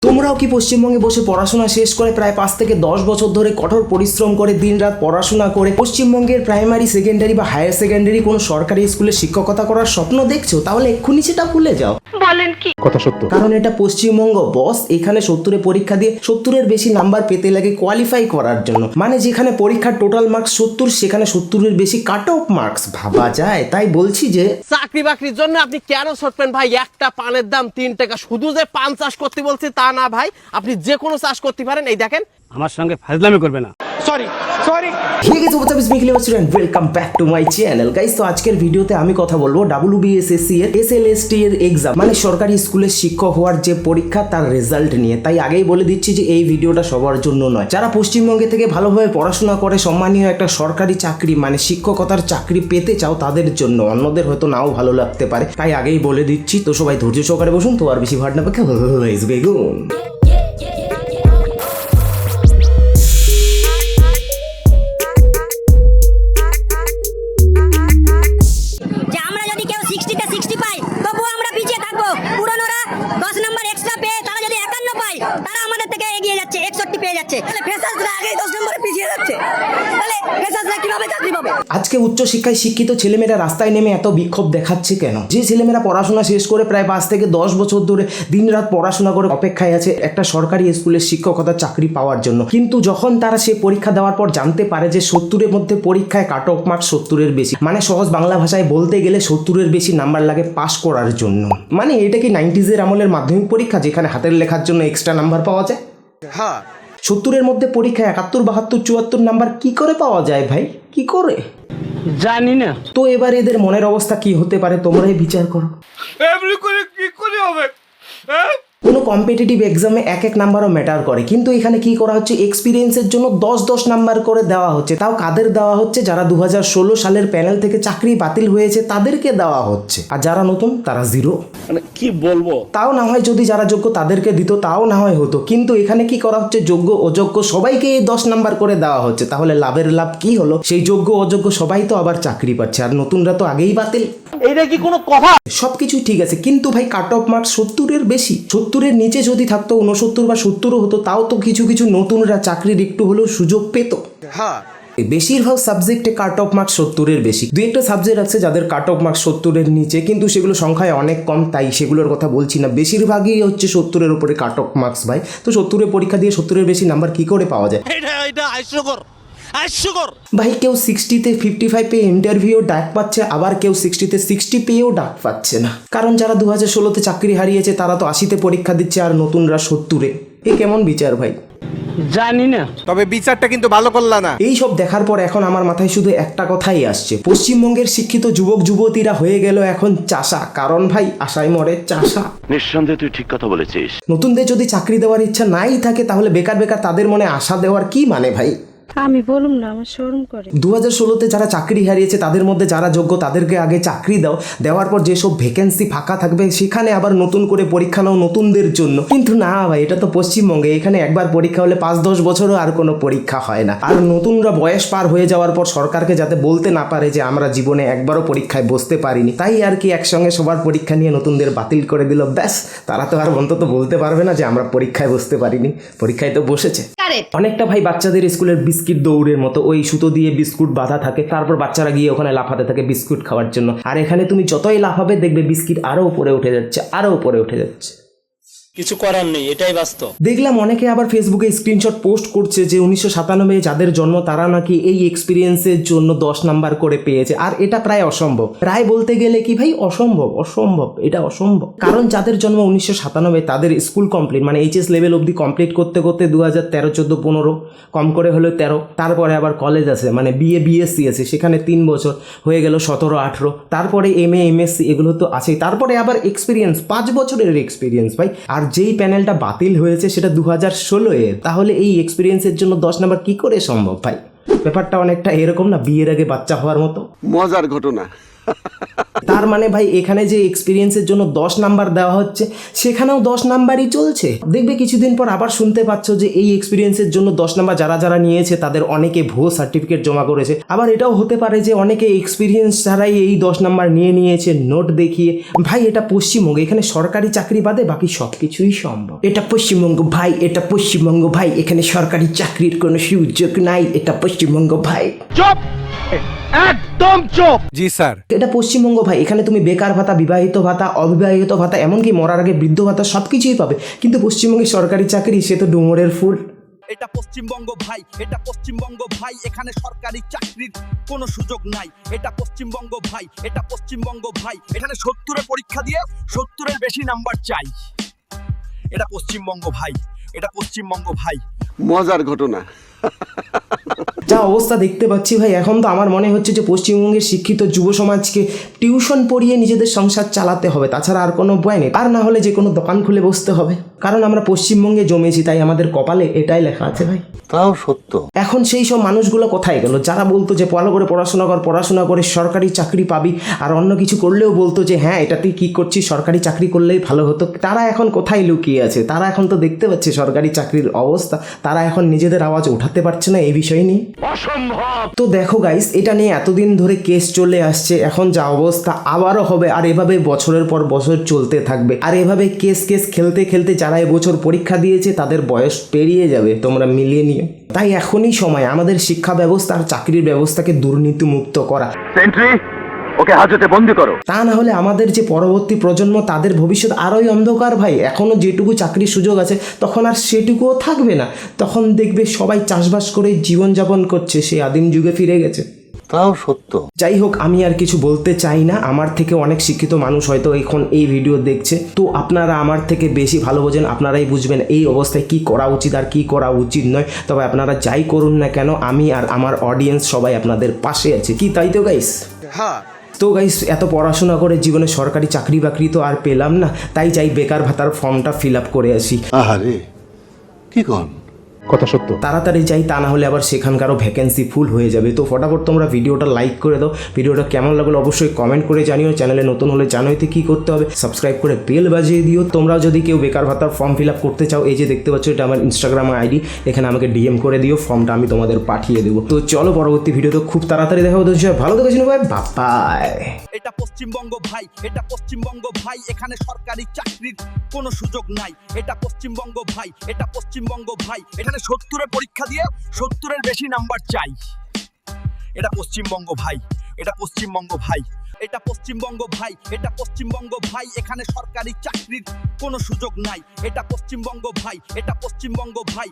তোমরাও কি পশ্চিমবঙ্গে বসে পড়াশোনা শেষ করে প্রায় 5 থেকে 10 বছর ধরে কঠোর পরিশ্রম করে দিনরাত পড়াশোনা করে পশ্চিমবঙ্গের প্রাইমারি সেকেন্ডারি বা হায়ার সেকেন্ডারি কোনো সরকারি স্কুলে শিক্ষকতা করার স্বপ্ন দেখছো? তাহলে এক্ষুনি সেটা ভুলে যাও। বলেন কি? কথা সত্য। কারণ এটা পশ্চিমবঙ্গ বস, এখানে 70-এ পরীক্ষা দিয়ে 70-এর বেশি নাম্বার পেতে লাগে কোয়ালিফাই করার জন্য। মানে যেখানে পরীক্ষার টোটাল মার্কস 70, সেখানে 70-এর বেশি কাট অফ মার্কস। ভাবা যায়? তাই বলছি যে চাকরি বাকরির জন্য আপনি কেন ছটবেন ভাই? একটা পানের দাম 3 টাকা। শুধু যে পান চাষ করতে বলছি তা না ভাই, আপনি যে কোনো চাষ করতে পারেন। এই দেখেন, আমার সঙ্গে ফাজলামি করবে না। Welcome back to my channel guys. তো আজকের ভিডিওতে আমি কথা বলবো WBSSC এর SLST এর এক্সাম, মানে সরকারি স্কুলের শিক্ষক হওয়ার যে পরীক্ষা, তার রেজাল্ট নিয়ে। তাই আগেই বলে দিচ্ছি যে এই ভিডিওটা সবার জন্য নয়। যারা পশ্চিমবঙ্গে থেকে ভালোভাবে পড়াশোনা করে সম্মানীয় একটা সরকারি চাকরি মানে শিক্ষকতার চাকরি পেতে চাও তাদের জন্য, অন্যদের হয়তো নাও ভালো লাগতে পারে। তাই আগেই বলে দিচ্ছি। তো সবাই ধৈর্য সহকারে বসুন। তো আর বেশি ভাট না পেকে বেগুন। আজকে উচ্চশিক্ষায় শিক্ষিত ছেলেমেয়েরা রাস্তায় নেমে এত বিক্ষোভ দেখাচ্ছে কেন? যে ছেলেমেয়েরা পড়াশোনা শেষ করে প্রায় 5 থেকে 10 বছর ধরে দিনরাত পড়াশোনা করে অপেক্ষায় আছে একটা সরকারি স্কুলের শিক্ষকতার চাকরি পাওয়ার জন্য, কিন্তু যখন তারা সে পরীক্ষা দেওয়ার পর জানতে পারে যে 70-এর মধ্যে পরীক্ষায় কাট অফ মার্কস 70-এর বেশি, মানে সহজ বাংলা ভাষায় বলতে গেলে 70-এর বেশি নাম্বার লাগে পাস করার জন্য। মানে এটা কি 90s-এর আমলের মাধ্যমিক পরীক্ষা যেখানে হাতের লেখার জন্য এক্সট্রা নাম্বার পাওয়া যায়? হ্যাঁ, 70-এর মধ্যে পরীক্ষায় 71, 72, 74 নাম্বার কি করে পাওয়া যায় ভাই? কি করে জানি না। তো এবার এদের মনের অবস্থা কি হতে পারে তোমরাই বিচার করো। এমনি করে কি করে হবে? কোনো কম্পিটিটিভ এক্সামে এক নাম্বারও ম্যাটার করে, কিন্তু এখানে কি করা হচ্ছে, এক্সপিরিয়েন্সের জন্য 10 নাম্বার করে দেওয়া হচ্ছে। তাও কাদের দেওয়া হচ্ছে? যারা 2016 সালের প্যানেল থেকে চাকরি বাতিল হয়েছে তাদেরকে দেওয়া হচ্ছে, আর যারা নতুন তারা 0। মানে কি বলবো? তাও না হয় যদি যারা যোগ্য তাদেরকে দিত তাও না হয় হতো, কিন্তু এখানে কি করা হচ্ছে, যোগ্য অযোগ্য সবাইকে 10 নাম্বার করে দেওয়া হচ্ছে। তাহলে লাভের লাভ কি হলো? সেই যোগ্য অযোগ্য সবাই তো আবার চাকরি পাচ্ছে, আর নতুনরা তো আগেই বাতিল। এইটা কি কোনো কথা? সবকিছু ঠিক আছে, কিন্তু ভাই কাট অফ মার্কস 70-এর বেশি। 70-এর নিচে যদি থাকতো 69 বা 70-ও হতো, তাও তো কিছু কিছু নতুনরা চাকরির একটু হলেও সুযোগ পেত। হ্যাঁ, বেশিরভাগ সাবজেক্টে কাট অফ মার্কস 70-এর বেশি। দু একটা সাবজেক্ট আছে যাদের কাট অফ মার্কস 70-এর নিচে, কিন্তু সেগুলো সংখ্যায় অনেক কম, তাই সেগুলোর কথা বলছি না। বেশিরভাগই হচ্ছে 70-এর উপরে কাট অফ মার্কস ভাই। তো 70-এর পরীক্ষা দিয়ে 70-এর বেশি নাম্বার কি করে পাওয়া যায়? এটা হাস্যকর। ভাই কেউ 60-তে 55 পেয়ে ইন্টারভিউ ডাক পাচ্ছে, আবার কেউ 60-তে 60 পেয়েও ডাক পাচ্ছে না। কারণ যারা 2016-তে চাকরি হারিয়েছে তারা তো 80-তে পরীক্ষা দিচ্ছে, আর নতুনরা 70-এ। এ কেমন বিচার ভাই? জানি না। তবে বিচারটা কিন্তু ভালো করলা না। এই সব দেখার পর এখন আমার মাথায় শুধু একটা কথাই আসছে, পশ্চিমবঙ্গের শিক্ষিত যুবক যুবতীরা হয়ে গেল এখন চাষা। কারণ ভাই আশায় মরে চাষা। নিঃসন্দেহে তুই ঠিক কথা বলেছিস। নতুনদের যদি চাকরি দেওয়ার ইচ্ছা নাই থাকে, তাহলে বেকার বেকার তাদের মনে আশা দেওয়ার কি মানে ভাই? আমি বলুম না, আমার শরম করে। 2016-তে যারা চাকরি হারিয়েছে তাদের মধ্যে যারা যোগ্য তাদেরকে আগে চাকরি দাও, দেওয়ার পর যেসব ভ্যাকেন্সি ফাঁকা থাকবে সেখানে আবার নতুন করে পরীক্ষা নাও নতুনদের জন্য। কিন্তু না ভাই, এটা তো পশ্চিমবঙ্গে, এখানে একবার পরীক্ষা হলে 5-10 বছরও আর কোনো পরীক্ষা হয় না। আর নতুনরা বয়স পার হয়ে যাওয়ার পর সরকারকে যাতে বলতে না পারে যে আমরা জীবনে একবারও পরীক্ষায় বসতে পারিনি, তাই আর কি একসঙ্গে সবার পরীক্ষা নিয়ে নতুনদের বাতিল করে দিল। ব্যাস, তারা তো আর অন্তত বলতে পারবে না যে আমরা পরীক্ষায় বসতে পারিনি, পরীক্ষায় তো বসেছে। অনেকটা ভাই বাচ্চাদের স্কুলের বিস্কিট দৌড়ের মতো, ওই সুতো দিয়ে বিস্কুট বাঁধা থাকে, তারপর বাচ্চারা গিয়ে ওখানে লাফাতে থাকে বিস্কুট খাওয়ার জন্য। আর এখানে তুমি যতই লাফাবে দেখবে বিস্কিট আরো উপরে উঠে যাচ্ছে, আরো উপরে উঠে যাচ্ছে। কিছু করার নেই, এটাই বাস্তব। দেখলাম অনেকে আবার ফেসবুকে স্ক্রিনশট পোস্ট করছে যে 1997 যাদের জন্ম তারা নাকি এই এক্সপিরিয়েন্সের জন্য 10 নাম্বার করে পেয়েছে। আর এটা প্রায় অসম্ভব, প্রায় বলতে গেলে কি ভাই অসম্ভব, এটা অসম্ভব। কারণ যাদের জন্ম 1997 তাদের স্কুল কমপ্লিট মানে HS লেভেল অবধি কমপ্লিট করতে করতে 2013, 14, 15, কম করে হলো 13, তারপরে আবার কলেজ আছে মানে BA BSc আছে, সেখানে 3 বছর হয়ে গেল 17, 18, তারপরে MA MSc এগুলো তো আছেই, তারপরে আবার এক্সপিরিয়েন্স 5 বছরের এক্সপিরিয়েন্স ভাই। আর যেই প্যানেলটা বাতিল হয়েছে সেটা 2016-এর, তাহলে এই এক্সপিরিয়েন্সের জন্য 10 নাম্বার কি করে সম্ভব ভাই? ব্যাপারটা অনেকটা এরকম না, বিয়ের আগে বাচ্চা হওয়ার মতো। মজার ঘটনা। তার মানে ভাই এখানে যে এক্সপিরিয়েন্সের জন্য 10 নাম্বার দেওয়া হচ্ছে সেখানেও 10 নাম্বারই চলছে। দেখবে কিছুদিন পর আবার শুনতে পাচ্ছ যে এই এক্সপিরিয়েন্সের জন্য 10 নাম্বার যারা যারা নিয়েছে তাদের অনেকে ভুয়ো সার্টিফিকেট জমা করেছে। আবার এটাও হতে পারে যে অনেকে এক্সপিরিয়েন্স ছাড়াই এই 10 নাম্বার নিয়েছে নোট দেখিয়ে। ভাই এটা পশ্চিমবঙ্গ, এখানে সরকারি চাকরি বাদে বাকি সব কিছুই সম্ভব। এটা পশ্চিমবঙ্গ ভাই, এটা পশ্চিমবঙ্গ ভাই, এখানে সরকারি চাকরির কোনো সুযোগ নাই। এটা পশ্চিমবঙ্গ ভাই। জি স্যার। এটা পশ্চিমবঙ্গ ভাই, এখানে তুমি বেকার ভাতা, বিবাহিত ভাতা, অবিবাহিত ভাতা, এমনকি মরার আগে বৃদ্ধ ভাতা সব কিছুই পাবে। কিন্তু পশ্চিমবঙ্গে সরকারি চাকরি সে তো ডুমুরের ফুল। এটা পশ্চিমবঙ্গ ভাই, এটা পশ্চিমবঙ্গ ভাই, এখানে সরকারি চাকরির কোনো সুযোগ নাই। এটা পশ্চিমবঙ্গ ভাই, এটা পশ্চিমবঙ্গ ভাই, এখানে 70-এর পরীক্ষা দিয়ে 70-এর বেশি নাম্বার চাই। এটা পশ্চিমবঙ্গ ভাই, এটা পশ্চিমবঙ্গ ভাই। মজার ঘটনা। যা অবস্থা দেখতে পাচ্ছি ভাই, এখন তো আমার মনে হচ্ছে যে পশ্চিমবঙ্গের শিক্ষিত যুব সমাজকে টিউশন পড়িয়ে নিজেদের সংসার চালাতে হবে, তাছাড়া আর কোনো উপায় নেই। আর না হলে যে কোনো দোকান খুলে বসতে হবে, কারণ আমরা পশ্চিমবঙ্গে জমেছি, তাই আমাদের কপালে এটাই লেখা আছে ভাই। তাও সত্য। এখন সেই সব মানুষগুলো কোথায় গেল যারা বলতো যে ভালো করে পড়াশোনা করে সরকারি চাকরি পাবি, আর অন্য কিছু করলেও বলতো যে হ্যাঁ এটা তুই কী করছিস, সরকারি চাকরি করলেই ভালো হতো। তারা এখন কোথায় লুকিয়ে আছে? তারা এখন তো দেখতে পাচ্ছে সরকারি চাকরির অবস্থা, তারা এখন নিজেদের আওয়াজ উঠাতে পারছে না এই বিষয় নিয়ে। অসম্ভব। তো দেখো গাইস, এটা নিয়ে এতদিন ধরে কেস চলে আসছে, এখন যা অবস্থা আবারও হবে, আর এভাবে বছরের পর বছর চলতে থাকবে। আর এভাবে কেস খেলতে খেলতে যারা এবছর পরীক্ষা দিয়েছে তাদের বয়স পেরিয়ে যাবে, তোমরা মিলিয়ে নিও। তাই এখনই সময় আমাদের শিক্ষা ব্যবস্থা আর চাকরির ব্যবস্থাকে দুর্নীতিমুক্ত করা। সেন্ট্রি, ওকে হাজতে বন্দি করো। তা না হলে আমাদের যে পরবর্তী প্রজন্ম তাদের ভবিষ্যৎ আরোই অন্ধকার ভাই। এখনও যেটুকু চাকরির সুযোগ আছে তখন আর সেটুকুও থাকবে না, তখন দেখবে সবাই চাষবাস করে জীবনযাপন করছে, সেই আদিম যুগে ফিরে গেছে। তাও সত্য। যাই হোক, আমি আর কিছু বলতে চাই না। আমার থেকে অনেক শিক্ষিত মানুষ হয়তো এখন এই ভিডিও দেখছে, তো আপনারা আমার থেকে বেশি ভালো বোঝেন, আপনারাই বুঝবেন এই অবস্থায় কি করা উচিত আর কি করা উচিত নয়। তবে আপনারা যাই করুন না কেন, আমি আর আমার অডিয়েন্স সবাই আপনাদের পাশে আছে, কি তাই তো গাইস? হ্যাঁ। তো গাইস, এত পড়াশোনা করে জীবনে সরকারি চাকরি বাকরি তো আর পেলাম না, তাই যাই বেকার ভাতার ফর্মটা ফিল আপ করে আসি। আহারে, কি কন? কথা সত্য। তাড়াতাড়ি যাই, তা না হলে আবার সেখানকারও ভ্যাকেন্সি ফুল হয়ে যাবে। তো ফটাফট তোমরা ভিডিওটা লাইক করে দাও, ভিডিওটা কেমন লাগলো অবশ্যই কমেন্ট করে জানিও। চ্যানেলে নতুন হলে জানোইতে কী করতে হবে, সাবস্ক্রাইব করে বেল বাজিয়ে দিও। তোমরাও যদি কেউ বেকার ভাতার ফর্ম ফিল আপ করতে চাও, এই যে দেখতে পাচ্ছ এটা আমার ইনস্টাগ্রাম আইডি, এখানে আমাকে ডিএম করে দিও, ফর্মটা আমি তোমাদের পাঠিয়ে দেবো। তো চলো পরবর্তী ভিডিওতে খুব তাড়াতাড়ি দেখা হতো। ভালো থেকো ভাই, বাই। এটা পশ্চিমবঙ্গ ভাই, এটা পশ্চিমবঙ্গ ভাই, এখানে সরকারি চাকরির কোনো সুযোগ নাই। এটা পশ্চিমবঙ্গ ভাই, এটা পশ্চিমবঙ্গ ভাই, এখানে 70-এর পরীক্ষা দিয়ে 70-এর বেশি নাম্বার চাই। এটা পশ্চিমবঙ্গ ভাই, এটা পশ্চিমবঙ্গ ভাই, এটা পশ্চিমবঙ্গ ভাই, এটা পশ্চিমবঙ্গ ভাই, এখানে সরকারি চাকরির কোনো সুযোগ নাই। এটা পশ্চিমবঙ্গ ভাই, এটা পশ্চিমবঙ্গ ভাই।